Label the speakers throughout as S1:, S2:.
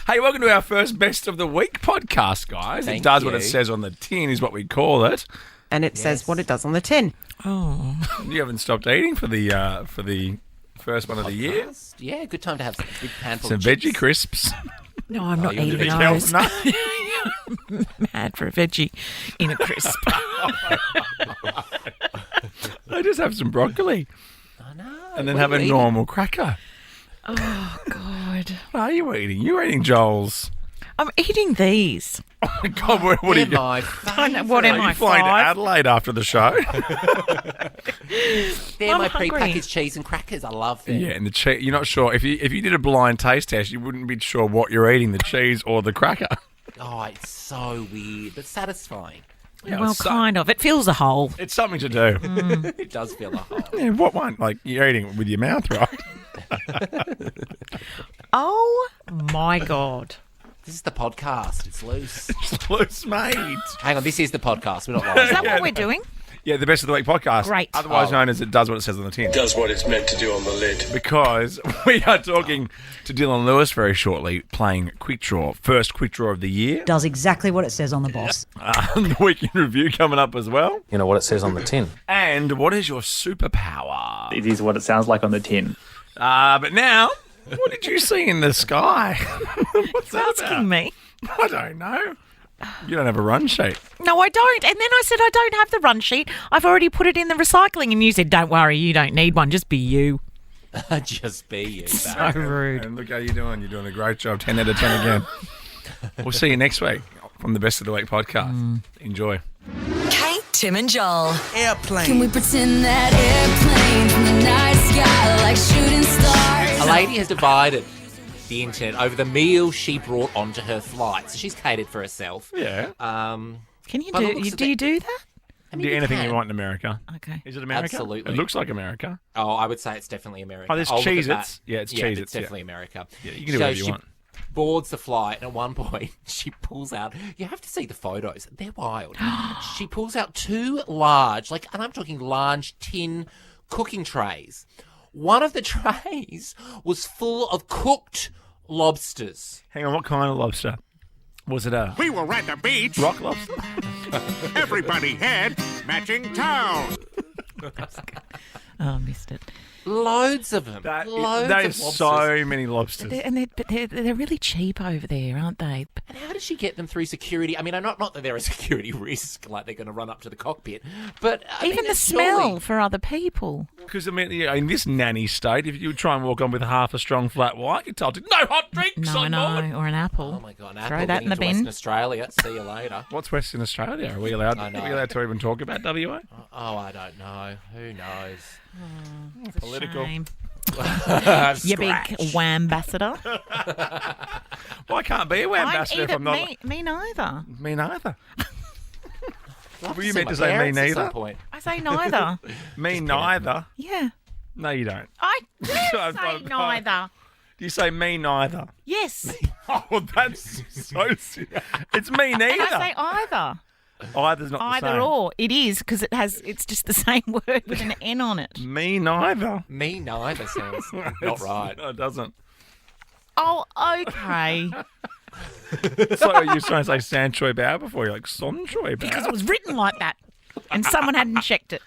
S1: Hey, welcome to our first Best of the Week podcast, guys.
S2: Thank
S1: it does what
S2: you.
S1: it says on the tin is what we call it.
S3: And it says what it does on the tin.
S1: You haven't stopped eating for the first one of the year.
S2: Yeah, good time to have some big handful
S1: Some
S2: of
S1: veggie
S2: chips.
S1: crisps.
S4: No, I'm not
S2: you're
S4: eating
S2: big
S4: those.
S1: No.
S4: Mad for a veggie in a crisp.
S1: I just have some broccoli
S2: I know.
S1: and then
S2: What
S1: have
S2: are
S1: a
S2: you eating?
S1: normal cracker.
S4: Oh, God.
S1: What are you eating? You're eating Joel's.
S4: I'm eating these.
S1: Oh, my God, what are
S2: They're
S1: you
S2: my
S4: I know, what am
S1: Are
S4: I,
S1: you flying to
S4: 5?
S1: Adelaide after the show?
S2: They're
S4: I'm
S2: my
S4: hungry.
S2: pre-packaged cheese and crackers. I love them.
S1: Yeah, and the cheese. You're not sure if you did a blind taste test, you wouldn't be sure what you're eating, the cheese or the cracker.
S2: Oh, it's so weird, but satisfying.
S1: Yeah,
S4: Well,
S1: it's,
S4: kind of. It fills a hole.
S1: it's something to do.
S2: It does feel a hole.
S1: Yeah, what one? Like you're eating it with your mouth, right?
S4: Oh, my God.
S2: This is the podcast. It's loose.
S1: It's loose, mate.
S2: Hang on, this is the podcast. We're not
S4: Is
S2: live.
S4: that what we're doing?
S1: Yeah, the Best of the Week podcast.
S4: Great.
S1: Otherwise
S2: Oh.
S1: known as It Does What It Says on the Tin.
S5: Does what it's meant to do on the lid.
S1: Because we are talking to Dylan Lewis very shortly, playing Quick Draw. First Quick Draw of the year.
S6: Does exactly what it says on the box.
S1: The Week in Review coming up as well.
S7: You know what it says on the tin.
S1: And what is your superpower?
S8: It is what it sounds like on the tin.
S1: But now, what did you see in the sky? What's that about?
S4: Asking me.
S1: I don't know. You don't have a run sheet.
S4: No, I don't. And then I said, I don't have the run sheet. I've already put it in the recycling. And you said, don't worry, you don't need one. Just be you.
S2: Just be you.
S4: So
S2: Barry.
S4: rude.
S1: And look how you're doing. You're doing a great job. 10 out of 10 again. We'll see you next week from the Best of the Week podcast. Enjoy.
S9: Kate, Tim and Joel.
S10: Can we pretend that airplanes in the night sky like shooting stars?
S2: A lady has divided the internet over the meal she brought onto her flight. So she's catered for herself.
S1: Yeah.
S4: Can you
S2: By the
S4: do?
S2: looks of
S4: Do
S2: it-
S4: you do that?
S2: I mean,
S1: Do anything you
S2: can.
S1: want in America.
S4: Okay.
S1: Is it America?
S2: Absolutely.
S1: It looks like America.
S2: Oh, I would say it's definitely America.
S1: Oh, there's
S2: I'll look at
S1: Cheez-Its.
S2: that.
S1: Yeah, it's
S2: yeah,
S1: Cheez-Its,
S2: It's
S1: yeah.
S2: definitely America.
S1: Yeah, you can do whatever you
S2: she
S1: want.
S2: boards the flight, and at one point, she pulls out. You have to see the photos. They're wild. She pulls out 2 large, and I'm talking large tin cooking trays. One of the trays was full of cooked lobsters.
S1: Hang on, what kind of lobster? Was it a
S11: We were at the beach.
S1: rock lobster?
S11: Everybody had matching towels.
S4: Oh, I missed it.
S2: Loads of them.
S1: That
S2: Loads
S1: is
S2: of lobsters.
S1: so many lobsters.
S4: They're really cheap over there, aren't they?
S2: And how does she get them through security? I mean, not that they're a security risk, like they're going to run up to the cockpit, but I
S4: Even
S2: mean,
S4: the
S2: it's
S4: smell
S2: surely-
S4: for other people.
S1: Because, I mean, yeah, in this nanny state, if you try and walk on with half a strong flat white, you're told to, no hot drinks
S4: No,
S1: on
S4: no,
S1: board.
S4: or an apple.
S2: Oh my god! An
S4: Throw
S2: apple
S4: that in the
S2: getting into
S4: bin.
S2: Western Australia. See you later.
S1: What's Western Australia? Are we allowed,
S2: I know.
S1: are we allowed to even talk about WA?
S2: Oh, I don't know. Who knows?
S1: Political.
S4: Shame. You big wambassador.
S1: Well, I can't be a ambassador if I'm not.
S4: Me neither.
S1: Me neither.
S2: Love
S1: Were you
S2: see
S1: meant
S2: my
S1: to say me
S2: parents at some
S1: neither?
S2: point.
S4: I say neither.
S1: Me neither.
S4: Yeah.
S1: No, you don't.
S4: I do
S1: I've
S4: say
S1: got-
S4: neither.
S1: You say me neither.
S4: Yes.
S1: Oh, that's so serious. It's me neither.
S4: I say either.
S1: Either's not the
S4: Either
S1: same.
S4: or. It is because it's just the same word with an N on it.
S1: Me neither.
S2: Me neither sounds not right.
S1: No, it doesn't.
S4: Oh, okay.
S1: It's like you were trying to say San Choi Bao before. You're like, Son Choi Bao.
S4: Because it was written like that. And someone hadn't checked it.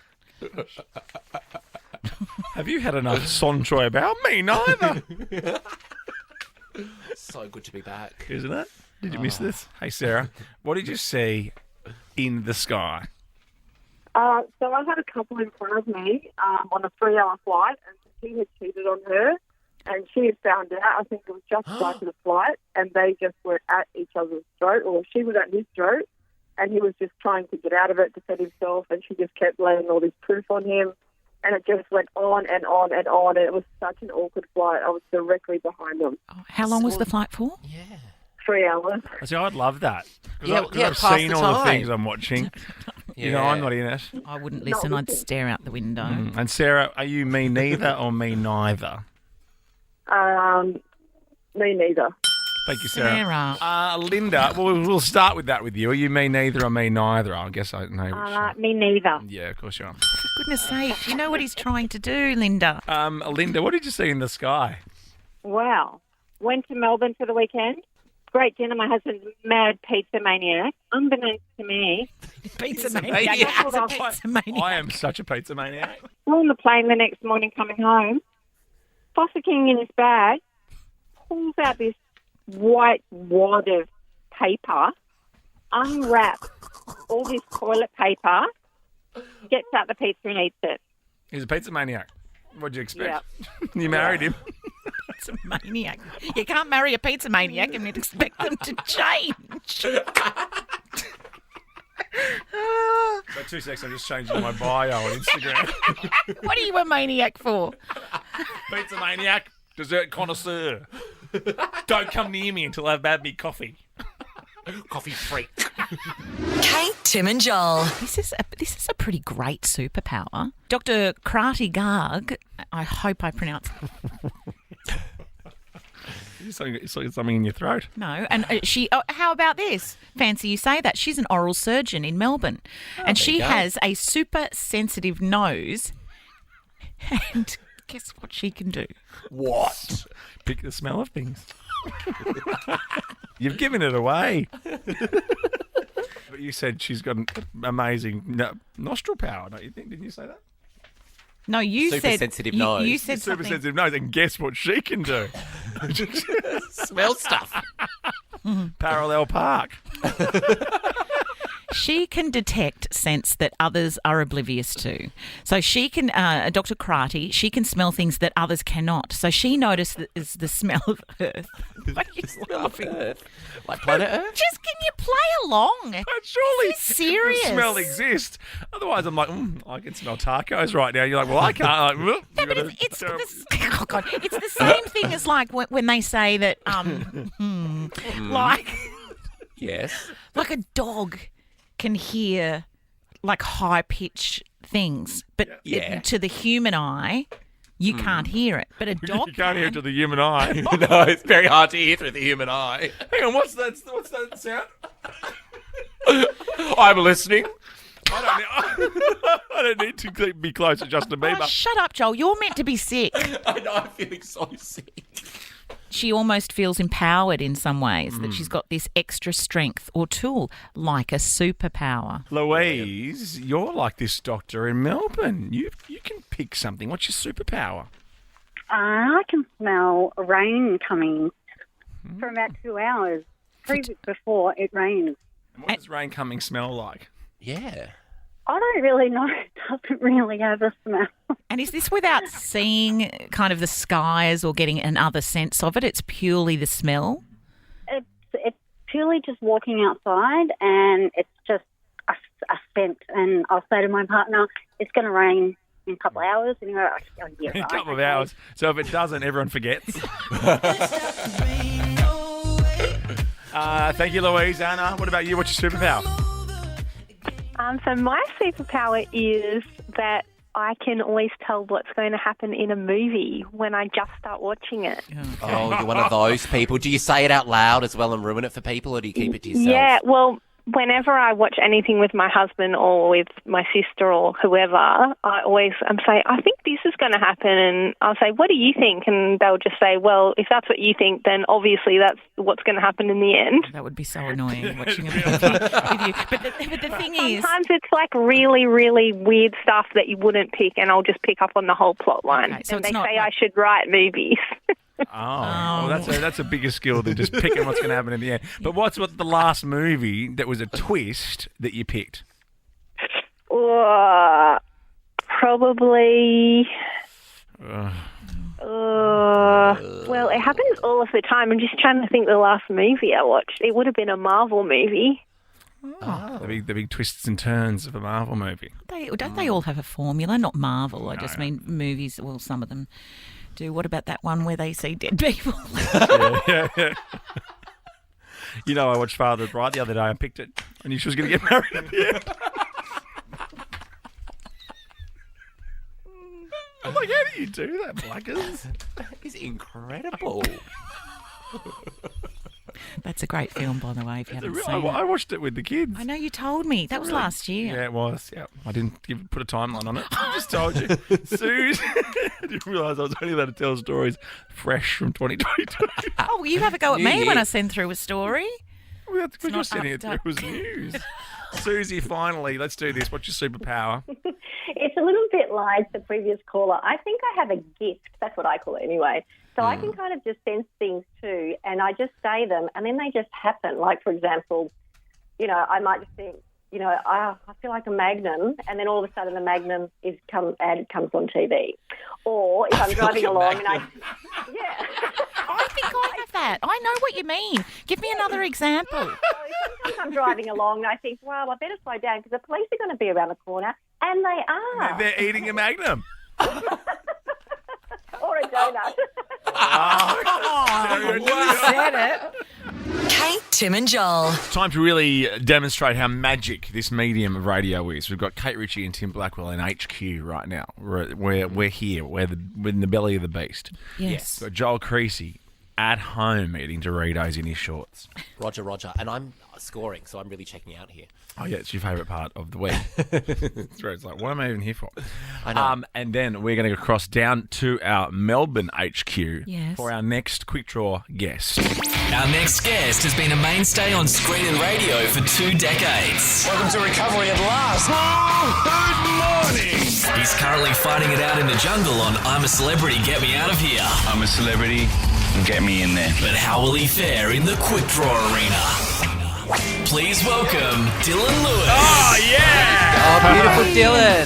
S1: Have you had enough Son Choi Bao? Me neither.
S2: So good to be back.
S1: Isn't it? Did you miss this? Hey, Sarah, what did you see in the sky?
S12: So I had a couple in front of me on a 3-hour flight, and he had cheated on her, and she had found out. I think it was just prior to the flight, and they just were at each other's throat, or she was at his throat, and he was just trying to get out of it, defend himself, and she just kept laying all this proof on him, and it just went on and on and on, and it was such an awkward flight. I was directly behind them.
S4: Oh, how long was the flight for?
S2: Yeah.
S12: 3 hours.
S1: I see, I'd love that.
S2: Yeah,
S1: I've
S2: pass
S1: seen
S2: the
S1: all the
S2: time.
S1: things I'm watching. You know, I'm not in it.
S4: I wouldn't listen. I'd stare out the window.
S1: And Sarah, are you me neither or me neither?
S12: Me neither.
S1: Thank you, Sarah.
S4: Sarah.
S1: Linda, well, we'll start with that with you. Are you me neither or me neither? I guess I know.
S12: Me neither.
S1: Yeah, of course you are.
S4: For goodness sake, you know what he's trying to do, Linda.
S1: Linda, what did you see in the sky?
S12: Wow. Went to Melbourne for the weekend. Great dinner. My husband's a mad pizza maniac. Unbeknownst to me,
S4: Pizza
S2: maniac.
S4: Pizza maniac.
S1: I am such a pizza maniac.
S12: we're on the plane the next morning coming home. Foster King in his bag pulls out this white wad of paper, unwraps all this toilet paper, gets out the pizza and eats it.
S1: He's a pizza maniac. What'd you expect?
S12: Yeah.
S1: You married him.
S4: Pizza maniac. You can't marry a pizza maniac and expect them to change.
S1: So 2 seconds, I'm just changing my bio on Instagram.
S4: What are you a maniac for?
S1: Pizza maniac, dessert connoisseur. Don't come near me until I've had me coffee.
S2: Coffee freak.
S9: Kate, Tim and Joel.
S4: This is a pretty great superpower. Dr. Krati Garg, I hope I pronounced
S1: Something in your throat.
S4: No, and how about this? Fancy you say that. She's an oral surgeon in Melbourne. And she has a super sensitive nose. And guess what she can do?
S1: What? Pick the smell of things. You've given it away. But you said she's got an amazing nostril power, don't you think? Didn't you say that?
S4: No, you
S2: Super
S4: said
S2: sensitive
S4: you,
S2: nose.
S4: You said
S1: Super
S4: something.
S1: sensitive nose, and guess what she can do?
S2: Smell stuff.
S1: Parallel park.
S4: She can detect scents that others are oblivious to. So she can, Dr. Krati, she can smell things that others cannot. So she notices the smell of Earth. What are you laughing?
S2: Earth. Like planet Earth?
S4: Just can you play along?
S1: But surely
S4: This is serious.
S1: the smell exists. Otherwise, I'm like, I can smell tacos right now. You're like, well, I can't. Like,
S4: No, but it's the same thing as like when they say that, like
S2: Yes.
S4: a dog can hear like high pitched things, but
S2: Yeah.
S4: to the human eye, you can't hear it. But a dog
S1: you can't hear it to the human eye.
S2: No, it's very hard to hear through the human eye.
S1: Hang on, what's that sound?
S2: I'm listening.
S1: I don't need to be close to Justin
S4: Oh,
S1: Bieber.
S4: shut up, Joel. You're meant to be sick.
S2: I know, I'm feeling so sick.
S4: She almost feels empowered in some ways that she's got this extra strength or tool, like a superpower.
S1: Louise, you're like this doctor in Melbourne. You can pick something. What's your superpower?
S12: I can smell rain coming for about 2 hours. 3 weeks before it rains.
S1: And what does rain coming smell like?
S2: Yeah.
S12: I don't really know. It doesn't really have a smell.
S4: And is this without seeing kind of the skies or getting another sense of it? It's purely the smell?
S12: It's purely just walking outside, and it's just a scent. And I'll say to my partner, it's going to rain in a couple of hours. And you go, oh, yeah,
S1: In a
S12: right,
S1: couple of
S12: okay.
S1: hours. So if it doesn't, everyone forgets. Thank you, Louise. Anna, what about you? What's your superpower?
S12: So my superpower is that I can always tell what's going to happen in a movie when I just start watching it.
S2: Oh, you're one of those people. Do you say it out loud as well and ruin it for people, or do you keep it to yourself?
S12: Yeah, well, whenever I watch anything with my husband or with my sister or whoever, I always say, I think this is going to happen. And I'll say, what do you think? And they'll just say, well, if that's what you think, then obviously that's what's going to happen in the end.
S4: That would be so annoying watching a movie with you. But the thing is...
S12: Sometimes it's like really, really weird stuff that you wouldn't pick, and I'll just pick up on the whole plot line.
S4: Okay, so
S12: and
S4: it's
S12: they
S4: not
S12: say
S4: like-
S12: I should write movies.
S1: Well, that's a bigger skill than just picking what's going to happen in the end. But what's the last movie that was a twist that you picked?
S12: Probably... well, it happens all of the time. I'm just trying to think the last movie I watched. It would have been a Marvel movie.
S1: The big twists and turns of a Marvel movie.
S4: Don't they all have a formula? Not Marvel. I just mean movies. Well, some of them do. What about that one where they see dead people?
S1: Yeah. You know, I watched Father of the Bride the other day. I picked it. I knew she was going to get married at the end. I'm like, how do you do that, Blackers?
S2: That is incredible.
S4: That's a great film, by the way, if you haven't seen
S1: I
S4: it.
S1: watched it with the kids.
S4: I know you told me. That was last year.
S1: Yeah, it was. Yeah, I didn't put a timeline on it. I just told you. Suze, I didn't realise I was only allowed to tell stories fresh from 2022.
S4: Oh, well, you have a go at
S2: New
S4: me
S2: year.
S4: when I send through a story.
S1: We're
S4: not
S1: just sending it
S4: up
S1: through as news. Susie, finally, let's do this. What's your superpower?
S12: It's a little bit like the previous caller. I think I have a gift. That's what I call it anyway. So I can kind of just sense things too, and I just say them, and then they just happen. Like, for example, I might just think, I feel like a Magnum, and then all of a sudden the Magnum comes on TV. Or if I'm driving along and I
S4: think I have that. I know what you mean. Give me another example.
S12: sometimes I'm driving along and I think, well, I better slow down because the police are going to be around the corner, and they are.
S1: They're eating a Magnum.
S12: Or a donut.
S4: Said it.
S9: Kate, Tim and Joel.
S1: Time to really demonstrate how magic this medium of radio is. We've got Kate Ritchie and Tim Blackwell in HQ right now. We're here. We're in the belly of the beast.
S4: Yes.
S1: We've got Joel Creasy at home eating Doritos in his shorts.
S2: Roger. And I'm scoring, so I'm really checking out here.
S1: Oh, yeah, it's your favourite part of the week. It's where it's like, what am I even here for?
S2: I know.
S1: And then we're going to cross down to our Melbourne HQ
S4: Yes.
S1: for our next quick draw guest.
S7: Our next guest has been a mainstay on screen and radio for 2 decades.
S5: Welcome to recovery at last. Oh, good morning.
S7: He's currently fighting it out in the jungle on I'm a Celebrity, Get Me Out of Here.
S5: I'm a celebrity. Get me in there.
S7: But how will he fare in the quick draw arena? Please welcome Dylan Lewis.
S1: Oh, yeah!
S2: Oh, beautiful Dylan.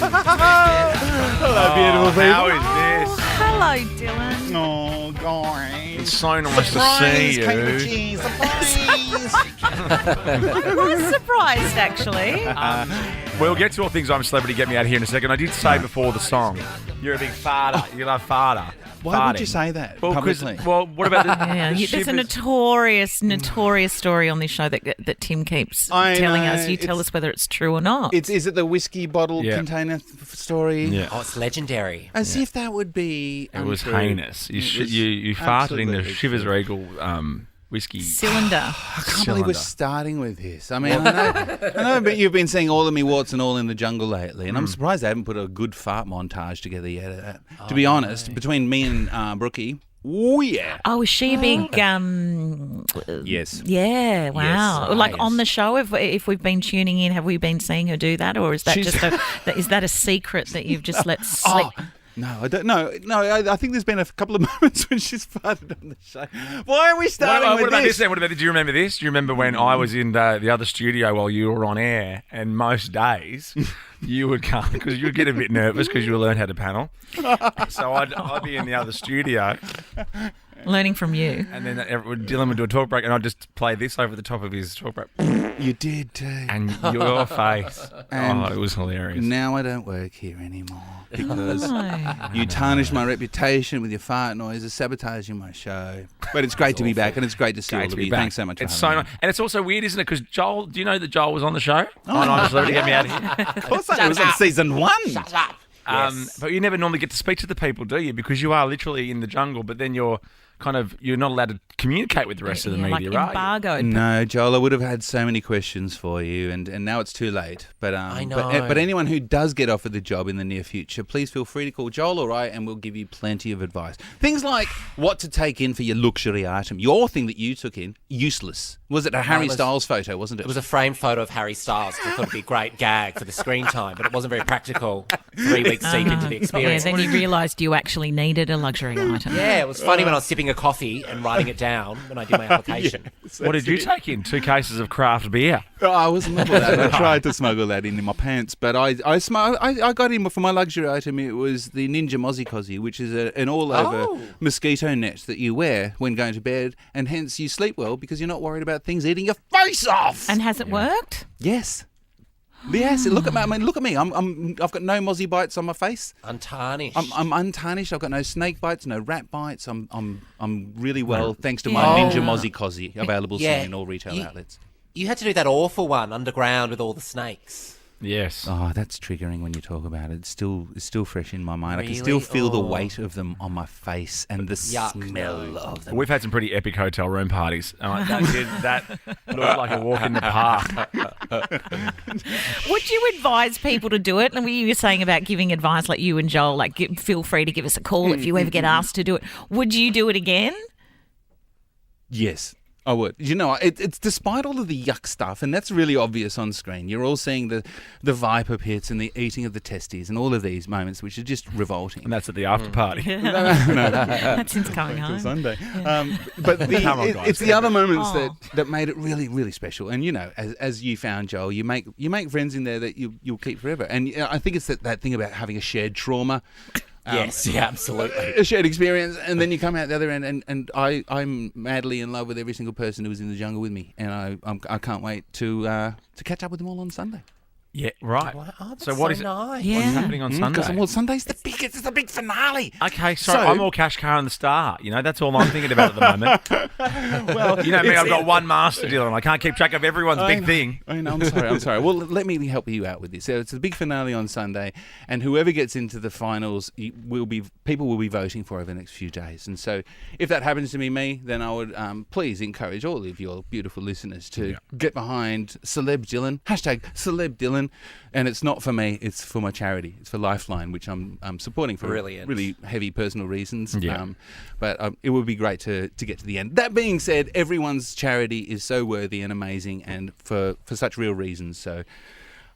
S1: Hello, beautiful people. How is this?
S4: Hello, Dylan.
S11: Oh, guys.
S1: It's so nice to see you.
S4: I was surprised, actually.
S1: We'll get to all things I'm a Celebrity, Get Me Out of Here in a second. I did say before the song, you're a big farter. You love farter.
S11: Why would you say that publicly?
S1: Well, what about the
S4: There's a notorious story on this show that Tim keeps telling us. You tell us whether it's true or not.
S11: Is it the whiskey bottle container story?
S1: Yeah.
S2: Oh, it's legendary.
S11: As if that would be
S1: It was
S11: untrue.
S1: heinous. You farted in the
S11: absolutely
S1: Chivas
S11: true.
S1: Regal whiskey
S4: Cylinder.
S11: I can't believe we're starting with this. I mean, I know, but you've been seeing All of Me Warts and All in the Jungle lately, and I'm surprised they haven't put a good fart montage together yet. To be honest, between me and Brookie, oh yeah.
S4: Oh, is she a big...
S11: Yes.
S4: Yeah, wow.
S2: Yes,
S4: Like
S2: nice.
S4: on the show, if we've been tuning in, have we been seeing her do that? Or is that is that a secret that you've just let slip?
S11: No, I don't know. No, I think there's been a couple of moments when she's farted on the show. Why are we starting
S1: What
S11: with
S1: about
S11: this?
S1: this then? What about this? Do you remember this? Do you remember when I was in the other studio while you were on air, and most days you would come because you would get a bit nervous because you would learn how to panel. So I'd be in the other studio,
S4: Learning from you.
S1: and then Dylan would do a talk break, and I'd just play this over the top of his talk break,
S11: You did too.
S1: and your face.
S11: And
S1: it was hilarious.
S11: Now I don't work here anymore because you tarnished my reputation with your fart noises, sabotaging my show. But it's great to be back, and it's great to see all of you. Thanks so much for
S1: It's so
S11: having
S1: nice.
S11: me.
S1: And it's also weird, isn't it? Because Joel, do you know that Joel was on the show? On I'm a Celebrity, Get Me Out of Here.
S11: Of course I know. It was on season 1.
S1: But you never normally get to speak to the people, do you? Because you are literally in the jungle, but then you're not allowed to communicate with the rest of the media,
S4: like
S1: right?
S4: embargoed.
S11: No, Joel, I would have had so many questions for you, and now it's too late. But
S2: I know.
S11: But anyone who does get offered the job in the near future, please feel free to call Joel or I, and we'll give you plenty of advice. Things like what to take in for your luxury item. Your thing that you took in, useless. Was it a Harry Styles photo, wasn't it?
S2: It was a framed photo of Harry Styles. I thought it'd be a great gag for the screen time, but it wasn't very practical 3 weeks deep into the
S4: Yeah,
S2: experience.
S4: then you realised you actually needed a luxury item.
S2: Yeah, it was funny when I was sipping a coffee and writing it down when I did my application.
S1: What did you take in? 2 cases of craft beer.
S11: Oh, I was smuggled that. I tried to smuggle that in my pants, but I got in for my luxury item. It was the Ninja Mozzie Cozzie, which is an all-over mosquito net that you wear when going to bed, and hence you sleep well because you're not worried about things eating your face off.
S4: And has it worked?
S11: Yes. Yes, look at me. I mean, look at me. I've got no mozzie bites on my face.
S2: Untarnished.
S11: I'm untarnished. I've got no snake bites, no rat bites. I'm really well thanks to my Ninja Mozzie Cozzie, available soon in all retail outlets.
S2: You had to do that awful one underground with all the snakes.
S1: Yes.
S11: Oh, that's triggering when you talk about it. It's still fresh in my mind. I can
S2: Really?
S11: still feel the
S2: Oh.
S11: weight of them on my face and the
S2: Yuck,
S11: smell
S2: no.
S11: of them.
S1: We've had some pretty epic hotel room parties. That looked like a walk in the park.
S4: Would you advise people to do it? And you were saying about giving advice, like you and Joel, like feel free to give us a call if you ever get asked to do it. Would you do it again?
S11: Yes, I would. You know, it's despite all of the yuck stuff, and that's really obvious on screen. You're all seeing the viper pits and the eating of the testes and all of these moments, which are just revolting.
S1: And that's at the after party.
S11: No.
S4: That's since coming
S11: Till
S4: home.
S11: Sunday. But
S1: Come on, guys.
S11: it's the other moments that made it really, really special. And you know, as you found, Joel, you make friends in there that you'll keep forever. And I think it's that thing about having a shared trauma.
S2: Yes, yeah, absolutely.
S11: A shared experience, and then you come out the other end, and I'm madly in love with every single person who was in the jungle with me, and I can't wait to catch up with them all on Sunday.
S1: Yeah, right.
S2: Oh, that's
S1: So what is
S2: nice.
S4: Yeah.
S1: what's happening on Sunday?
S11: Because Sunday's the biggest, it's the big finale.
S1: Okay, so I'm all cash car and the star. You know, that's all I'm thinking about at the moment. Well, you know me, I've got one master deal, and I can't keep track of everyone's big thing.
S11: I know, I'm sorry. Well, let me help you out with this. So it's the big finale on Sunday, and whoever gets into the finals people will be voting for over the next few days. And so if that happens to be me, then I would please encourage all of your beautiful listeners to get behind Celeb Dylan, #Celeb Dylan. And it's not for me, it's for my charity. It's for Lifeline, which I'm supporting for
S2: Brilliant.
S11: really heavy personal reasons.
S1: Yeah.
S11: But it would be great to get to the end. That being said, everyone's charity is so worthy and amazing, and for such real reasons. So,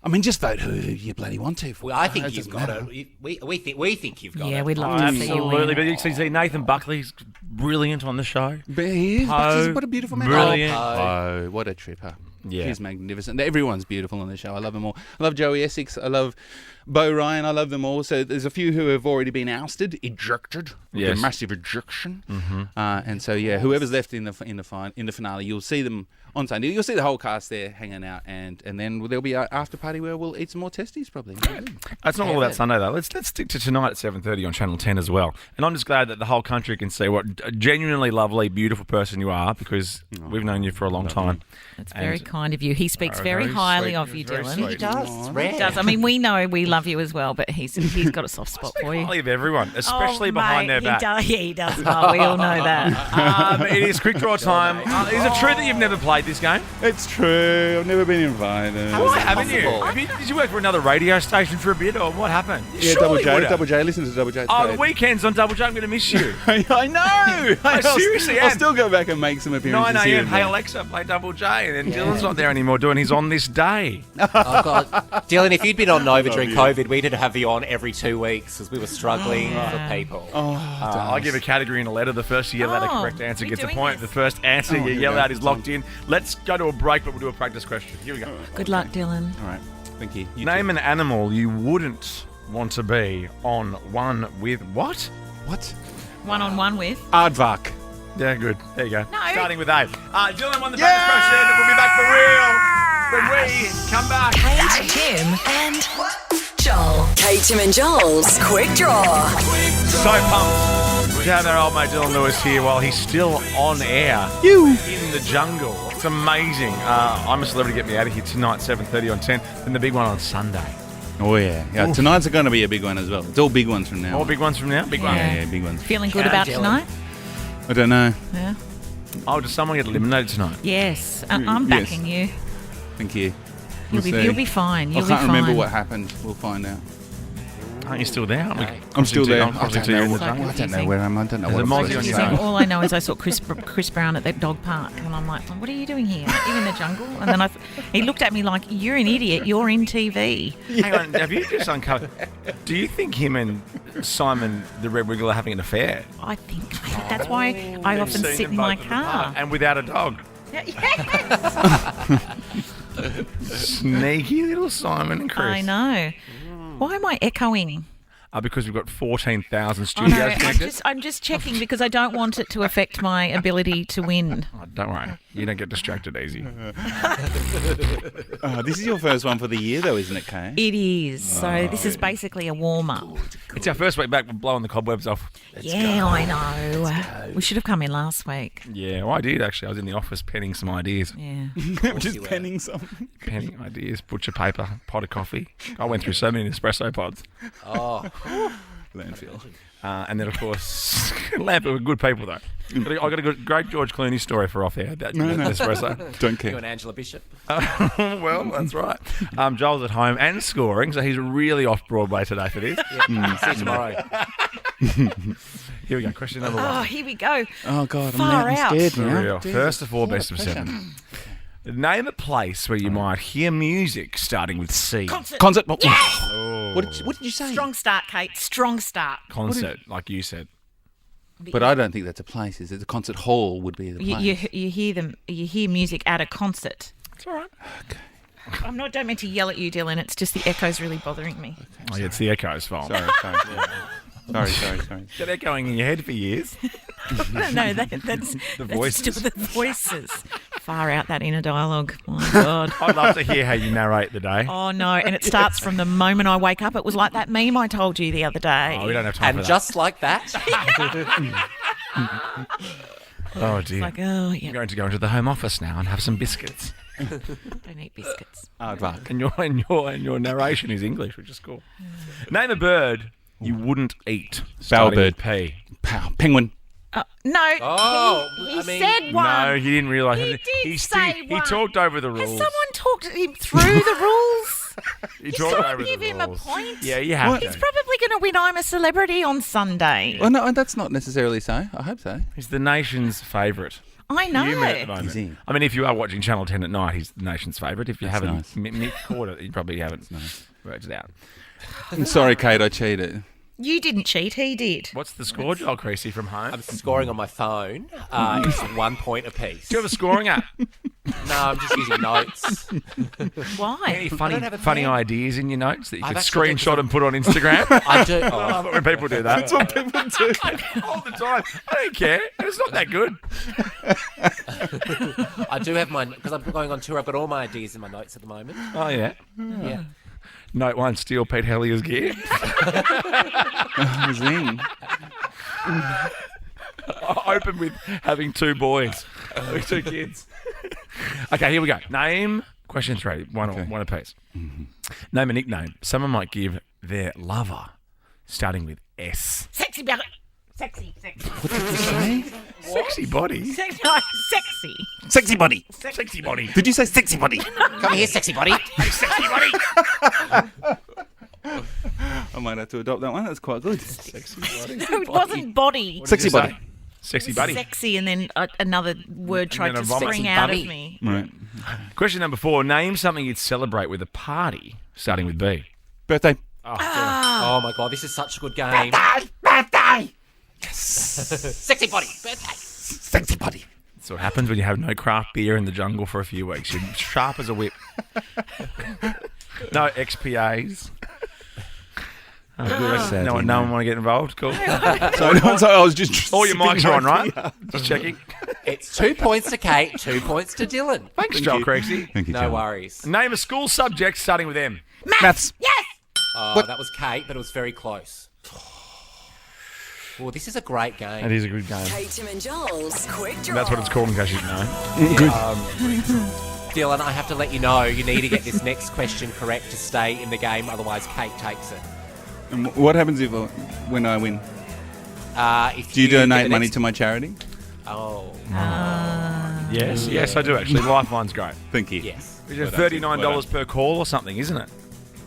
S11: I mean, just vote who you bloody want to.
S2: Well, I think
S11: It
S2: you've
S11: doesn't
S2: got
S11: matter.
S2: it. We think you've got
S4: Yeah,
S2: it.
S4: we'd love to see you
S1: Absolutely,
S4: win.
S1: but you see Nathan Buckley's brilliant on the show.
S11: But he is.
S1: Poe,
S11: What a beautiful man.
S1: brilliant.
S11: Oh, what a tripper.
S1: Yeah.
S11: He's magnificent. Everyone's beautiful on the show. I love them all. I love Joey Essex. I love Bo Ryan. I love them all. So there's a few who have already been ousted, ejected, with
S1: Yes.
S11: a massive ejection. And so yeah, whoever's left in the finale, you'll see them on Sunday. You'll see the whole cast there hanging out, and then there'll be an after party where we'll eat some more testes probably.
S1: That's not all about Sunday though. Let's stick to tonight at 7:30 on Channel 10 as well. And I'm just glad that the whole country can see what a genuinely lovely, beautiful person you are, because we've known you for a long time.
S4: That's very
S1: And-
S4: kind of you. He speaks
S1: Oh,
S4: very
S1: very
S4: highly
S1: sweet.
S4: of you,
S1: Very
S4: Dylan.
S1: sweet.
S2: He does. It's rare.
S4: He does. I mean, we know we love you as well, but he's got a soft spot for you.
S1: Highly of everyone, especially
S4: Oh,
S1: behind
S4: mate,
S1: their back.
S4: He does, yeah, he does. Well, we all know that.
S1: It is quick draw time. Is it true that you've never played this game?
S11: It's true. I've never been invited.
S1: Why haven't you?
S2: possible?
S1: Did you work for another radio station for a bit, or what happened?
S11: Yeah,
S1: Surely
S11: Double
S1: would
S11: J.
S1: have.
S11: Double J. Listen to Double J. It's
S1: Oh,
S11: great.
S1: the weekends on Double J, I'm going to miss you.
S11: I know.
S1: I seriously
S11: I'll
S1: am.
S11: still go back and make some appearances
S1: 9
S11: here
S1: a.m.
S11: and
S1: Hey
S11: there.
S1: Alexa, play Double J, and then Dylan's not there anymore doing his on this day.
S2: Oh, God. Dylan, if you'd been on Nova during
S11: you.
S2: COVID, we'd have you on every 2 weeks because we were struggling for people.
S1: I give a category in a letter. The first you yell out a
S4: Oh,
S1: correct answer
S4: we're
S1: gets a
S4: doing
S1: point.
S4: this.
S1: The first answer you yell out is locked in. Let's go to a break, but we'll do a practice question. Here we go.
S4: Good luck, Dylan.
S11: All right. Thank you. You
S1: Name
S11: too.
S1: an animal you wouldn't want to be on one with. What?
S11: What?
S4: One-on-one with.
S11: Aardvark.
S1: Yeah, good. There you go.
S4: No.
S1: Starting with A. Dylan won the practice question. We'll be back for real when we come back.
S9: Kate, Tim, and Joel. Kate, Tim, and Joel's Quick Draw.
S1: So pumped to have our old mate Dylan Lewis here while he's still on air in the jungle. It's amazing. I'm a Celebrity. Get me out of here tonight, 7:30 on 10. Then the big one on Sunday.
S11: Oh, yeah. Tonight's going to be a big one as well. It's all big ones from now.
S1: More
S11: on.
S1: big ones from now. Big one.
S11: Yeah, big ones.
S4: Feeling good
S2: Shout out,
S4: about
S2: Dylan.
S4: tonight?
S11: I don't know.
S4: Yeah.
S1: Oh, does someone get eliminated tonight?
S4: Yes. I'm
S11: Yes.
S4: backing you.
S11: Thank you.
S4: You'll
S11: We'll see.
S4: be fine. You'll
S11: I
S4: be
S11: can't
S4: fine.
S11: remember what happened. We'll find out.
S1: Aren't you still there? Aren't we?
S11: I'm still there.
S1: I'm crossing to you in the jungle.
S11: I don't know where I am. I don't know
S1: There's
S11: what
S1: a
S11: I'm
S1: Mozzie
S11: supposed
S1: on
S11: to
S1: your
S11: say.
S1: phone.
S4: All I know is I saw Chris Brown at that dog park, and I'm like, what are you doing here? Are you in the jungle? And then he looked at me like, you're an idiot. You're in TV.
S1: Hang on, have you just uncovered? Do you think him and Simon the Red Wiggle are having an affair?
S4: I think that's why I often
S1: Seen
S4: sit
S1: them
S4: in my
S1: both at the park,
S4: car.
S1: and without a dog. Sneaky little Simon and Chris.
S4: I know. Why am I echoing?
S1: because we've got 14,000
S4: Oh,
S1: studios
S4: no,
S1: connected.
S4: I'm just checking because I don't want it to affect my ability to win.
S1: Oh, don't worry. You don't get distracted easy.
S11: This is your first one for the year, though, isn't it, Kay?
S4: It is. So this is basically a warm-up.
S1: It's our first week back. We're blowing the cobwebs off.
S4: Yeah, I know. We should have come in last week.
S1: Yeah, well, I did actually. I was in the office penning some ideas.
S4: Yeah.
S11: Just penning some.
S1: Penning ideas, butcher paper, pot of coffee. I went through so many espresso pods.
S2: Oh,
S11: Landfill.
S1: And then, of course, Lampert were good people, though. I got a great George Clooney story for off air about espresso.
S11: Don't
S2: you
S11: care.
S2: and Angela Bishop.
S1: Well, that's right. Joel's at home and scoring, so he's really off Broadway today for this.
S2: See you tomorrow.
S1: Here we go. Question number
S4: Oh,
S1: one.
S4: here we go.
S11: Oh, God.
S4: Far out.
S11: I'm scared
S1: For
S11: now.
S1: real. First of all, best of seven. Name a place where you might hear music starting with C.
S11: Concert.
S1: Oh.
S11: What did you say?
S4: Strong start, Kate. Strong start.
S1: Concert, like you said.
S11: But I don't think that's a place, is it? The concert hall would be the place.
S4: You hear them. You hear music at a concert.
S1: It's all right.
S4: Don't mean to yell at you, Dylan. It's just the echo's really bothering me.
S1: Oh, yeah, it's the echo's fault.
S11: Sorry. Sorry.
S1: It's been echoing in your head for years.
S4: No, that's
S1: The voices.
S4: Still the voices. Far out that inner dialogue. My God.
S1: I'd love to hear how you narrate the day.
S4: Oh no! And it starts from the moment I wake up. It was like that meme I told you the other day.
S1: Oh, we don't have time for
S2: And
S1: that.
S2: just like that,
S1: Oh, dear.
S4: Like, oh
S1: I'm
S4: yeah,
S1: going to go into the home office now and have some biscuits.
S4: don't eat biscuits.
S11: Aardvark.
S1: And your narration is English, which is cool. Name a bird you wouldn't eat.
S11: Bowerbird.
S1: P.
S11: Penguin.
S4: No.
S2: Oh,
S4: he
S2: I mean-
S4: said one.
S1: No, he didn't realise.
S4: He did say
S1: he
S4: one.
S1: talked over the
S4: Has
S1: rules.
S4: someone talked him through the rules?
S1: He talked
S4: Someone
S1: over
S4: give
S1: the
S4: him a
S1: rules.
S4: point.
S1: Yeah, you have
S4: He's
S1: to.
S4: probably going to win I'm a Celebrity on Sunday.
S11: Well, no, that's not necessarily so. I hope so.
S1: He's the nation's favourite.
S4: I know.
S1: Humour at the moment.
S11: Is he?
S1: I mean, if you are watching Channel 10 at night, he's the nation's favourite. If you
S11: That's
S1: haven't
S11: nice.
S1: caught it, you probably haven't worked it out.
S11: I'm sorry, Kate, I cheated.
S4: You didn't cheat. He did.
S1: What's the score, Joel Creasy from home?
S2: I'm scoring on my phone. It's 1 point apiece.
S1: Do you have a scoring app?
S2: No, I'm just using notes.
S4: Why?
S1: Any
S2: I don't have a
S1: funny
S2: pen.
S1: ideas in your notes that you
S2: I've
S1: could
S2: actually
S1: screenshot
S2: got-
S1: and put on Instagram?
S2: I do.
S1: I love it when people do that.
S11: That's what people do.
S1: All the time. I don't care. It's not that good.
S2: I do have mine because I'm going on tour. I've got all my ideas in my notes at the moment.
S1: Oh, yeah.
S2: Yeah.
S1: Note one, steal Pete Hellier's gear.
S11: Zing.
S1: Open with having two boys. With two kids. Okay, here we go. Name, question 3, one apiece. Name a nickname someone might give their lover, starting with S.
S4: Sexy belly. Sexy.
S11: What did you say?
S1: Sexy body.
S4: No, sexy.
S11: Sexy body.
S1: Sexy body.
S11: Did you say sexy body?
S2: Come here, sexy buddy.
S1: Sexy body.
S11: I might have to adopt that one. That's quite good.
S1: Sexy body.
S4: No, it wasn't body.
S11: Sexy body.
S1: Sexy buddy.
S4: Sexy, and then another word tried
S1: then
S4: to
S1: a vomit.
S4: spring
S2: Sexy
S4: out
S2: bummy.
S4: of me.
S11: Right.
S1: Question number 4. Name something you'd celebrate with a party, starting with B.
S11: Birthday.
S2: Oh my god, this is such a good game.
S11: Birthday.
S2: Sexy body. Birthday.
S11: Sexy body.
S1: That's what happens when you have no craft beer in the jungle for a few weeks. You're sharp as a whip. No XPAs. No one want to get involved. Cool.
S11: So I was just.
S1: All your mics are on, right?
S11: Yeah.
S1: Just checking.
S2: It's 2 points to Kate, 2 points to Dylan.
S1: Thanks, Joel Creasy.
S11: Thank you,
S2: No
S11: John.
S2: worries.
S1: Name a school subject starting with M.
S11: Maths.
S4: Yes.
S2: Oh, that was Kate, but it was very close. Well, this is a great game.
S1: It is a good game.
S9: Kate, Tim and Joel's Quick Draw.
S1: That's what it's called in case you didn't know.
S2: Dylan, I have to let you know you need to get this next question correct to stay in the game, otherwise Kate takes it.
S11: And what happens if when I win?
S2: If
S11: Do you
S2: get the
S11: donate money
S2: next-
S11: to my charity?
S2: Oh,
S1: Yes, I do actually. Lifeline's great.
S11: Thank you.
S2: yes.
S1: It's $39 per call or something, isn't it?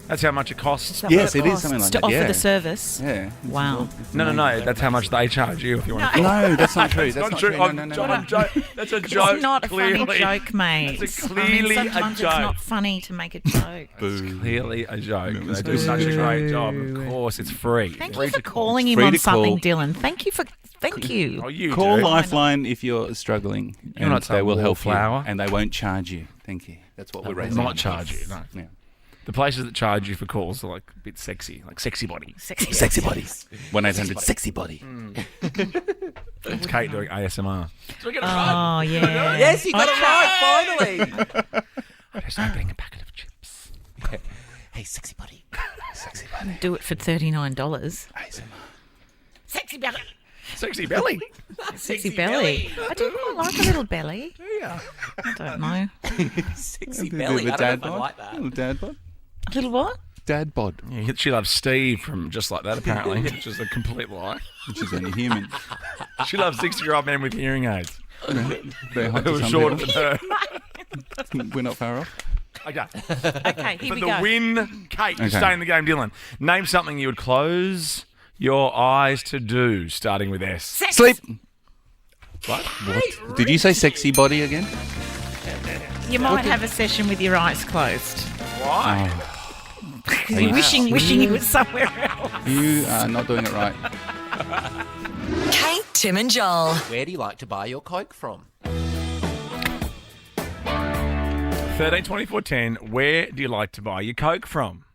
S1: That's how much it costs.
S11: Yes, it is something like
S4: to
S11: that.
S4: offer
S11: Yeah.
S4: the service.
S11: Yeah.
S4: Wow.
S1: No. That's how much they charge you if you want to.
S11: No, that's not true.
S1: It's
S11: That's
S1: not true.
S11: No.
S1: I'm joking. That's a joke.
S4: It's not a
S1: clearly.
S4: funny joke, mate.
S1: It's clearly a
S4: sometimes
S1: joke.
S4: it's not funny to make a joke.
S1: It's clearly a joke. They do such a great job. Of course, it's free.
S4: Thank
S1: Free
S4: you for
S1: to call.
S4: calling him
S11: Free
S4: on
S11: to
S4: something,
S11: call.
S4: Dylan. Thank you.
S1: Oh, you
S11: Call
S1: do.
S11: Lifeline if you're struggling,
S1: You're not
S11: and they
S1: some
S11: will help
S1: wallflower.
S11: you, and they won't charge you. Thank you. That's what we're raising.
S1: Not charge you. No.
S11: Yeah.
S1: The places that charge you for calls are like a bit sexy, like sexy body.
S4: Sexy
S1: body.
S11: 1-800 sexy body.
S1: It's Kate doing ASMR.
S4: Oh, yeah.
S2: Yes, you got it right, finally.
S1: I'm just opening a packet of chips.
S2: Hey, sexy buddy. Sexy
S4: Do it for $39.
S11: ASMR.
S4: Sexy belly.
S1: Sexy belly.
S4: Sexy belly. I do quite like a little belly.
S1: Yeah.
S4: I don't know.
S2: Sexy
S11: A bit
S2: belly.
S11: of
S2: I
S11: a
S2: don't
S11: dad
S2: know if I
S11: bod.
S2: like that.
S11: Little dad bod.
S4: A little what?
S11: Dad bod,
S1: Yeah, she loves Steve from Just Like That, apparently, which is a complete lie.
S11: which is only human.
S1: She loves 60-year-old men with hearing aids.
S11: Very hot
S1: Who
S11: to
S1: are
S11: some
S1: shorter
S11: people.
S1: than her.
S11: We're not far off.
S1: Okay.
S4: Okay, here
S1: For
S4: we
S1: the
S4: go.
S1: win, Kate, you
S11: Okay.
S1: stay in the game, Dylan. Name something you would close your eyes to do, starting with S.
S4: Sex.
S11: Sleep.
S1: What?
S11: What? Did you say sexy body again?
S4: You might have a session with your eyes closed.
S1: Why?
S4: Because you're wishing you were somewhere else.
S11: You are not doing it right.
S9: Kate, Tim and Joel.
S2: Where do you like to buy your Coke from?
S1: 13 24 10. Where do you like to buy your Coke from?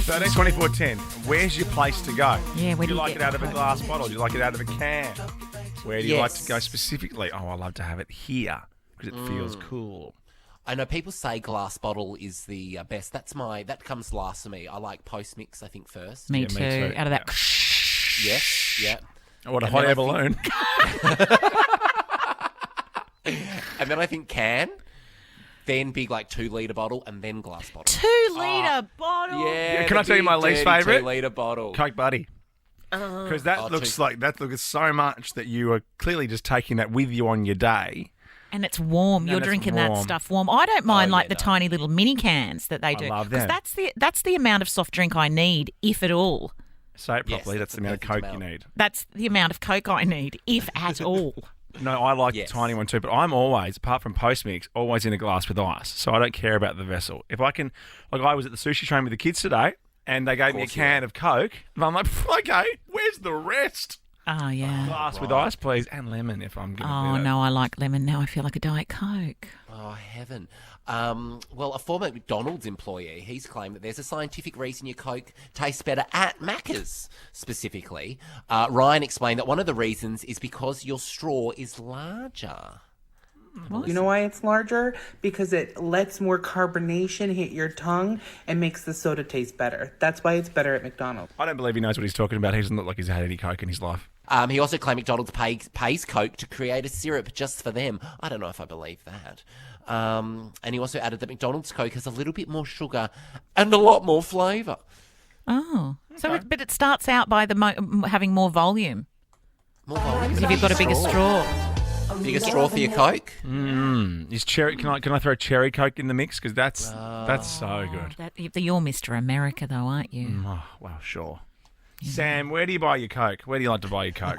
S1: 13 24 10. Where's your place to go?
S4: Yeah, where
S1: do you like
S4: get
S1: it out of a
S4: Coke?
S1: glass bottle? Do you like it out of a can? Where do you like to
S2: Yes.
S1: go specifically? Oh, I love to have it here because it feels cool.
S2: I know people say glass bottle is the best. That comes last for me. I like post mix, I think, first.
S4: Me
S1: Yeah,
S4: too.
S1: me too.
S4: Out of that.
S2: Yes, yeah.
S1: Oh, what a
S2: And
S1: hot
S2: then
S1: air
S2: I think-
S1: balloon.
S2: And then I think can, then big like 2-litre bottle, and then glass bottle.
S4: 2-litre bottle.
S2: Yeah.
S1: Can I
S2: the
S1: tell you my
S2: big,
S1: least
S2: dirty
S1: favourite?
S2: 2-litre bottle.
S1: Coke Buddy. Because that
S2: Oh,
S1: looks
S2: too-
S1: like that looks so much that you are clearly just taking that with you on your day.
S4: And it's warm.
S1: And
S4: You're
S1: it's
S4: drinking that
S1: warm.
S4: stuff warm. I don't mind
S2: yeah,
S4: like the
S2: no.
S4: tiny little mini cans that they do.
S1: love
S4: Because
S1: them.
S4: that's the amount of soft drink I need, if at all.
S1: Say it
S2: Yes,
S1: properly.
S2: that's
S1: that's the
S2: the
S1: amount of
S2: perfect
S1: Coke you
S2: amount.
S1: need.
S4: That's the amount of Coke I need, if at all.
S1: No, I like
S2: Yes.
S1: the tiny one too, but I'm always, apart from post-mix, always in a glass with ice. So I don't care about the vessel. If I can, like I was at the sushi train with the kids today, and they gave me a
S2: course you
S1: can of Coke, and I'm like, okay, where's the rest?
S4: Oh, yeah.
S1: Glass with ice, please, and lemon if I'm giving
S4: Oh,
S1: it.
S4: no, I like lemon. Now I feel like a Diet Coke.
S2: Oh, heaven. Well, a former McDonald's employee, he's claimed that there's a scientific reason your Coke tastes better at Macca's, specifically. Ryan explained that one of the reasons is because your straw is larger.
S4: What?
S13: You know why it's larger? Because it lets more carbonation hit your tongue and makes the soda taste better. That's why it's better at McDonald's.
S1: I don't believe he knows what he's talking about. He doesn't look like he's had any Coke in his life.
S2: He also claimed McDonald's pays Coke to create a syrup just for them. I don't know if I believe that. And he also added that McDonald's Coke has a little bit more sugar and a lot more flavour.
S4: Oh. So, but it starts out by having more volume.
S2: More volume.
S4: Because if you've got a bigger straw.
S2: Bigger straw for your Coke?
S1: Is cherry? Can I throw cherry Coke in the mix? Because that's so good.
S4: You're Mr. America, though, aren't you?
S1: Oh, well, sure. Sam, where do you buy your Coke? Where do you like to buy your Coke?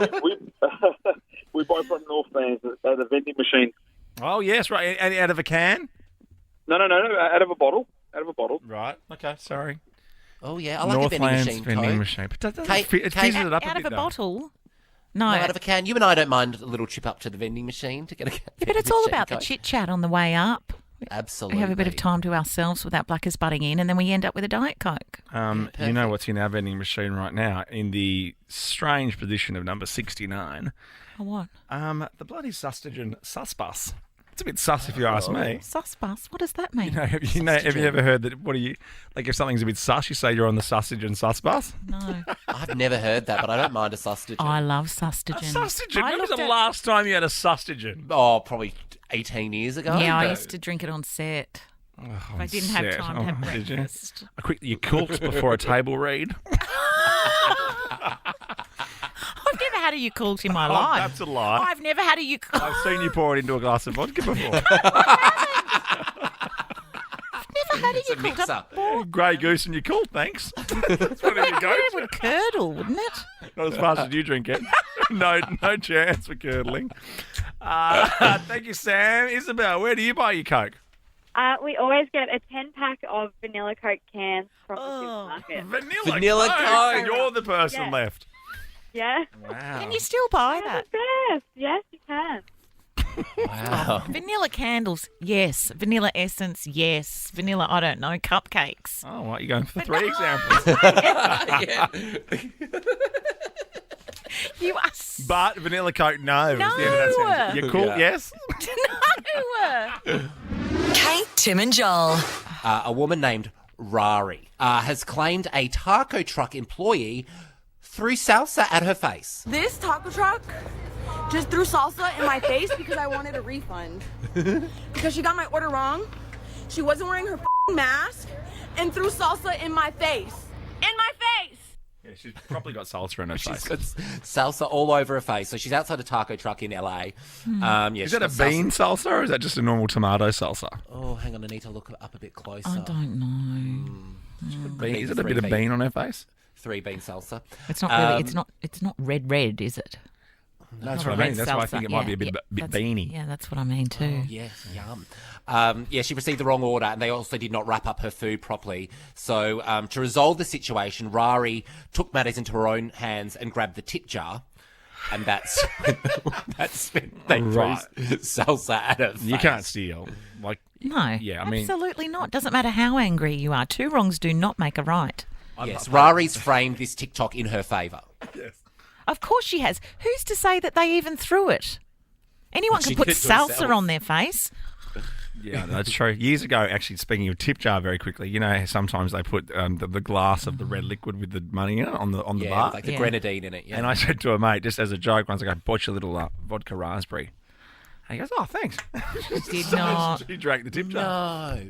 S14: We buy from Northlands at a vending machine.
S1: Oh, yes, right. Out of a can?
S14: No, out of a bottle. Out of a bottle.
S1: Right. Okay, sorry.
S2: Oh, yeah, I like a vending
S1: Northlands
S2: machine
S1: vending
S2: Coke.
S1: machine. But it
S2: Kate,
S1: fizzes it up a
S4: Out
S1: bit,
S4: of a
S1: though.
S4: bottle? No.
S2: Out of a can. You and I don't mind a little trip up to the vending machine to get a
S4: Yeah, but it's all about the
S2: Coke.
S4: chit-chat on the way up.
S2: Absolutely.
S4: We have a bit of time to ourselves without Blackers butting in, and then we end up with a Diet Coke.
S1: You know what's in our vending machine right now? In the strange position of number 69.
S4: Oh, what?
S1: The bloody Sustagen Susbus. It's a bit sus if you ask me.
S4: Susbus? What does that mean?
S1: Have you ever heard that? What do you like if something's a bit sus? You say you're on the Sustagen Susbus.
S4: No.
S2: I've never heard that, but I don't mind a Sustagen.
S4: I love Sustagen.
S1: Sustagen. When was the last time you had a Sustagen?
S2: Oh, probably 18 years ago.
S4: Yeah, I used to drink it on set. If I didn't have time to have
S1: Did you?
S4: breakfast.
S1: A quick, you cooked before a table read.
S4: I've never had a Yakult in my
S1: Oh,
S4: life.
S1: that's a lie.
S4: I've never had a Yakult.
S1: I've seen you pour it into a glass of vodka before.
S4: Never had a
S2: It's a
S4: Yakult.
S2: mixer.
S1: Grey Goose and Yakult, thanks. That's what it goes.
S4: It would curdle, wouldn't it?
S1: Not as fast as you drink it. No chance for curdling. Thank you, Sam. Isabel, where do you buy your Coke?
S15: We always get a 10-pack of vanilla Coke cans from the supermarket.
S1: Vanilla
S2: Coke.
S1: You're the person
S15: Yeah.
S1: left.
S15: Yeah.
S1: Wow.
S4: Can you still buy that?
S15: Yes, yes, you can.
S2: Wow.
S4: Vanilla candles, yes. Vanilla essence, yes. Vanilla, I don't know, cupcakes.
S1: Oh, what, you're going for 3 examples?
S4: You are
S1: But vanilla Coke, no.
S4: No.
S1: Was the end of that sentence. You're cool,
S2: Yeah.
S1: yes?
S4: No.
S9: Kate, Tim and Joel.
S2: A woman named Rari has claimed a taco truck employee threw salsa at her face.
S16: This taco truck just threw salsa in my face because I wanted a refund. Because she got my order wrong. She wasn't wearing her f***ing mask and threw salsa in my face. In my face!
S1: Yeah, she's probably got salsa in her
S2: She's
S1: face.
S2: got salsa all over her face. So she's outside a taco truck in LA.
S1: Is that a bean salsa or is that just a normal tomato salsa?
S2: Oh, hang on. I need to look up a bit closer.
S4: I don't know.
S1: Bean, is it a bit of bean on her face?
S2: 3 bean salsa.
S4: It's not really. It's not red, is it?
S1: No, that's
S4: Not
S1: what I mean.
S4: red
S1: That's why I
S4: salsa.
S1: think it might be a bit
S4: that's-
S1: beany.
S4: Yeah, that's what I mean too.
S2: Yes, yum. Yeah, she received the wrong order, and they also did not wrap up her food properly. So, to resolve the situation, Rari took matters into her own hands and grabbed the tip jar, and that's when they
S1: Right.
S2: threw salsa at her face.
S1: You can't steal. Like,
S4: No,
S1: yeah, I mean,
S4: absolutely not. Doesn't matter how angry you are. 2 wrongs do not make a right.
S2: Yes, Rari's framed this TikTok in her favour.
S1: yes.
S4: Of course she has. Who's to say that they even threw it? Anyone
S2: She
S4: can put
S2: did it to
S4: salsa
S2: herself.
S4: on their face.
S1: Yeah, that's true. Years ago, actually, speaking of tip jar, very quickly, you know, sometimes they put the glass of the red liquid with the money in it on the
S2: Yeah,
S1: bar.
S2: with, like the grenadine in it. Yeah.
S1: And I said to a mate, just as a joke, once I go, bought you a little vodka raspberry. And he goes, oh, thanks.
S4: Did not.
S1: She drank the tip jar.
S2: No.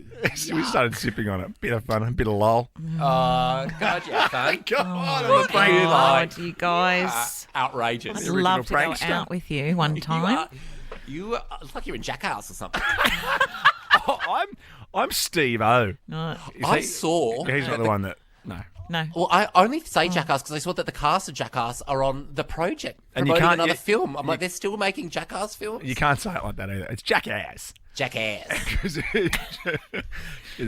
S1: We started sipping on it. Bit of fun, a bit of lol.
S2: Oh, God, yeah, fun.
S1: God, on the
S2: What
S1: plane.
S2: you like?
S4: God, you guys.
S2: Outrageous.
S4: I'd love to go
S1: prankster.
S4: out with you one time.
S2: You it's like you're in Jackass or something.
S1: I'm Steve-O.
S4: No.
S2: I saw.
S1: He's not the one that... No.
S4: No.
S2: Well, I only say Jackass because I saw that the cast of Jackass are on the project
S1: And you
S2: promoting
S1: can't-
S2: another
S1: you-
S2: film. I'm like, they're still making Jackass films?
S1: You can't say it like that either. It's Jackass.
S2: Jackass.
S1: Because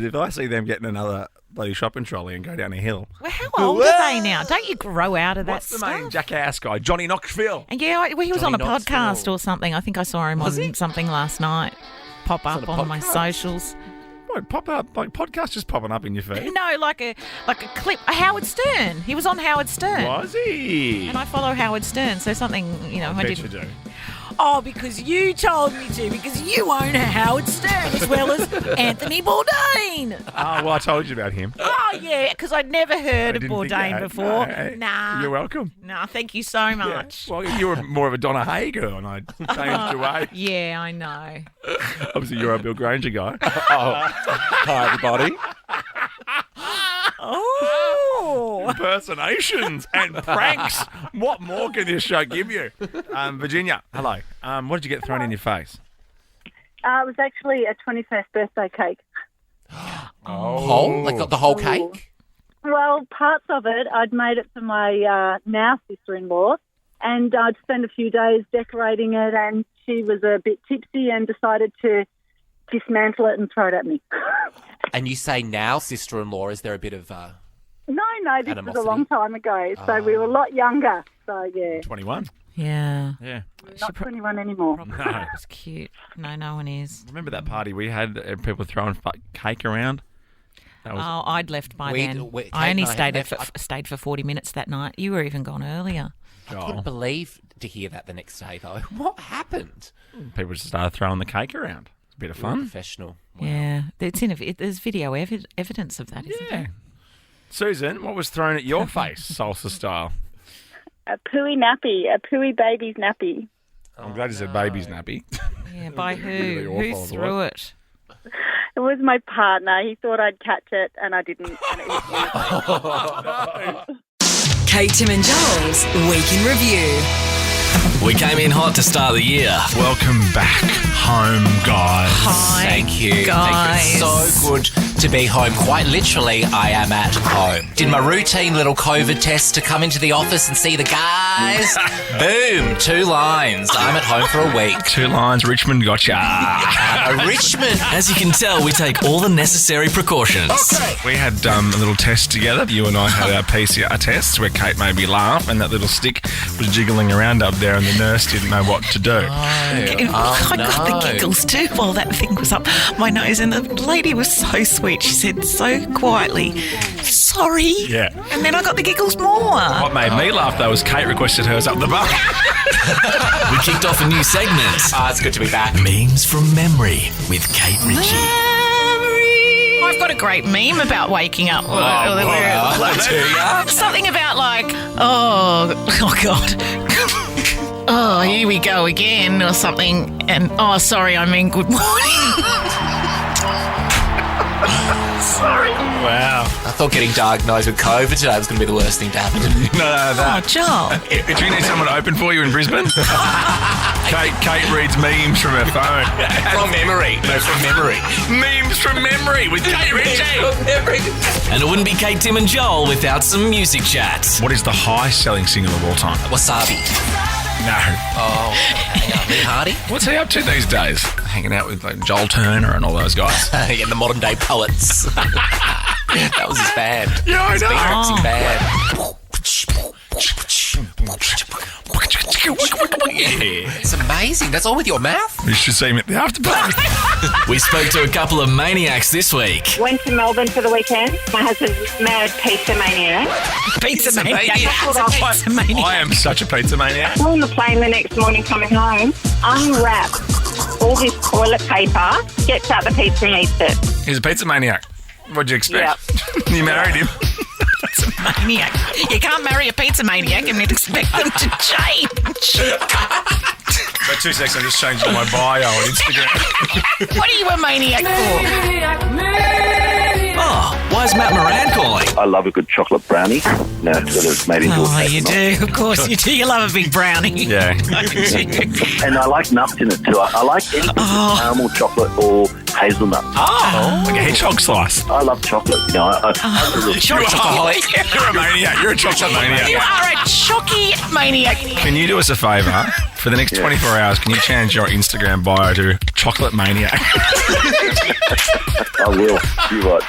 S1: if I see them getting another bloody shopping trolley and go down a hill...
S4: Well, how old are they now? Don't you grow out of
S1: What's
S4: that
S1: the
S4: stuff?
S1: main Jackass guy? Johnny Knoxville.
S4: And yeah, well, he was
S2: Johnny
S4: on a
S2: Knoxville.
S4: podcast or something. I think I saw him on something last night. Pop
S2: on
S4: up
S2: a
S4: on my
S2: podcast?
S4: socials.
S1: What, pop up, like podcast just popping up in your feed?
S4: No, like a clip. Howard Stern. He was on Howard Stern.
S1: Was he?
S4: And I follow Howard Stern, so something, you know, I
S1: Bet
S4: did.
S1: you do.
S4: Oh, because you told me to, because you own a Howard Stern as well as Anthony Bourdain.
S1: Oh, well, I told you about him.
S4: Oh, yeah, because I'd never heard of
S1: didn't think
S4: Bourdain
S1: that.
S4: before.
S1: No,
S4: Nah.
S1: You're welcome.
S4: Nah, thank you so much.
S1: Well, you were more of a Donna Hay girl, and I changed your way.
S4: Yeah, I know.
S1: Obviously, you're a Bill Granger guy.
S2: Hi, everybody.
S4: Oh.
S1: Impersonations and pranks. What more can this show give you? Virginia, hello. What did you get thrown in your face?
S12: It was actually a 21st birthday cake.
S2: Whole? Like got the whole cake?
S12: Well, parts of it, I'd made it for my now sister-in-law, and I'd spent a few days decorating it, and she was a bit tipsy and decided to dismantle it and throw it at me.
S2: And you say now, sister-in-law, is there a bit of...
S12: No, this was
S2: Animosity?
S12: a long time ago, so we were a lot younger. So, yeah,
S1: 21.
S4: Yeah.
S1: Yeah.
S12: not 21 anymore.
S1: No.
S4: It was cute. No, no one is.
S1: Remember that party we had, people throwing cake around? That was,
S4: Oh, I'd left by
S2: We-
S4: then.
S2: we-
S4: I only
S2: Kate and I had
S4: stayed for 40 minutes that night. You were even gone earlier.
S2: I couldn't believe to hear that the next day, though. What happened?
S1: people just started throwing the cake around. It's a bit of fun.
S2: Professional.
S4: Yeah, there's video evidence of that, isn't there?
S1: Susan, what was thrown at your face, salsa style?
S15: A pooey nappy, a pooey baby's nappy.
S1: I'm glad you said baby's nappy.
S4: Yeah, by who?
S1: Really awful
S4: Who threw it?
S15: It was my partner. He thought I'd catch it, and I didn't. And it was
S9: Kate, Tim and Joel's Week in Review.
S7: We came in hot to start the year.
S1: Welcome back home, guys.
S4: Hi,
S2: Thank you.
S4: guys.
S2: Thank you. So good to be home. Quite literally, I am at home. Did my routine little COVID test to come into the office and see the guys. Boom. 2 lines. I'm at home for a week.
S1: 2 lines, Richmond gotcha.
S2: Richmond.
S7: As you can tell, we take all the necessary precautions.
S1: We had a little test together. You and I had our PCR tests where Kate made me laugh and that little stick was jiggling around up there in the nurse didn't know what to do.
S4: I got the giggles too while that thing was up my nose, and the lady was so sweet. She said so quietly, "Sorry."
S1: Yeah.
S4: And then I got the giggles more.
S1: What made me laugh, though, was Kate requested hers up the butt.
S7: We kicked off a new segment.
S2: It's good to be back.
S7: Memes from Memory with Kate Ritchie.
S4: I've got a great meme about waking up. Something about like, oh God. Oh, here we go again or something. And, oh, sorry, I mean good morning. Sorry.
S1: Wow.
S2: I thought getting diagnosed with COVID today was going to be the worst thing to happen to me.
S1: No, that.
S4: Oh, Joel.
S1: Do you need someone to open for you in Brisbane? Kate reads memes from her phone.
S2: From memory. No, from memory.
S1: Memes from memory with Kate Ritchie.
S7: And it wouldn't be Kate, Tim and Joel without some music chat.
S1: What is the highest-selling single of all time?
S2: Wasabi.
S1: No.
S2: Oh, hang on. Lee Hardy?
S1: What's he up to these days? Hanging out with like Joel Turner and all those guys.
S2: Yeah, the modern day poets. That was his band.
S1: Yeah, I know.
S2: His band. It's amazing. That's all with your mouth.
S1: You should see him at the after party.
S7: We spoke to a couple of maniacs this week.
S17: Went to Melbourne for the weekend. My husband's mad pizza maniac.
S4: Pizza maniac.
S1: I am such a pizza maniac.
S17: On the plane the next morning coming home, unwrap all this toilet paper, gets out the pizza and eats it.
S1: He's a pizza maniac. What'd you expect?
S17: Yep.
S1: You married him.
S4: Pizza maniac. You can't marry a pizza maniac and then expect them to change.
S1: So 2 seconds, I'm just changing my bio on Instagram.
S4: What are you a maniac for?
S7: Oh, why is Matt Moran calling?
S14: I love a good chocolate brownie. No, whether it's made into a
S4: Oh,
S14: cake
S4: you
S14: or not.
S4: do. Of course you do. You love a big brownie.
S1: Yeah.
S14: And I like nuts in it too. I like anything with caramel, chocolate, or hazelnut.
S1: Oh, like a hedgehog slice.
S14: I love chocolate. You know, I'm a real
S1: You're a maniac. You're a chocolate maniac.
S4: You are a chocky maniac.
S1: Can you do us a favour? For the next 24 hours, can you change your Instagram bio to chocolate maniac?
S14: I will. You watch.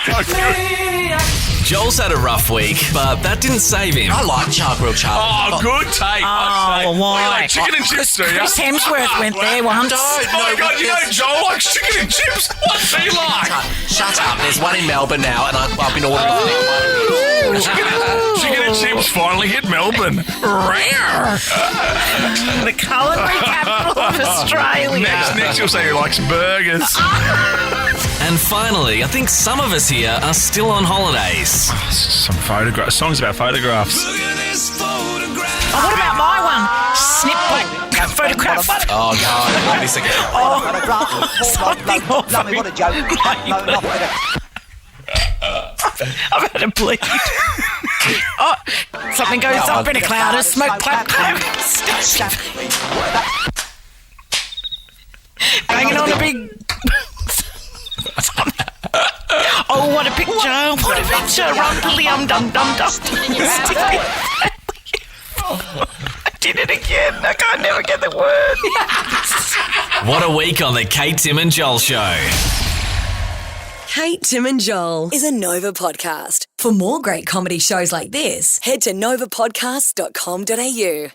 S7: Joel's had a rough week, but that didn't save him.
S2: I like grilled char.
S1: Oh, good take.
S4: Oh, why?
S1: You like chicken and chips, do you?
S4: Chris Hemsworth went there once.
S1: Oh my God, you know Joel likes chicken and chips. What's he like?
S2: Shut up. There's one in Melbourne now, and I've been ordering
S1: Chicken and chips finally hit Melbourne. Rare.
S4: The culinary capital of Australia.
S1: Next you'll say he likes burgers.
S7: And finally, I think some of us here are still on holidays.
S1: Some photographs. Songs about photographs.
S4: Oh, what about my one? Snip photograph.
S2: Oh, God. Not this again.
S4: Oh, something
S5: Lovely, what a joke.
S4: I've had a bleed. Oh, something goes up in a cloud of smoke. Clap. Hanging on a big... Oh, what a picture. What a picture. Rum-dum-dum-dum-dum. I did it again. I can't never get the word.
S7: What a week on the Kate, Tim and Joel Show.
S9: Kate, Tim and Joel is a Nova podcast. For more great comedy shows like this, head to novapodcast.com.au.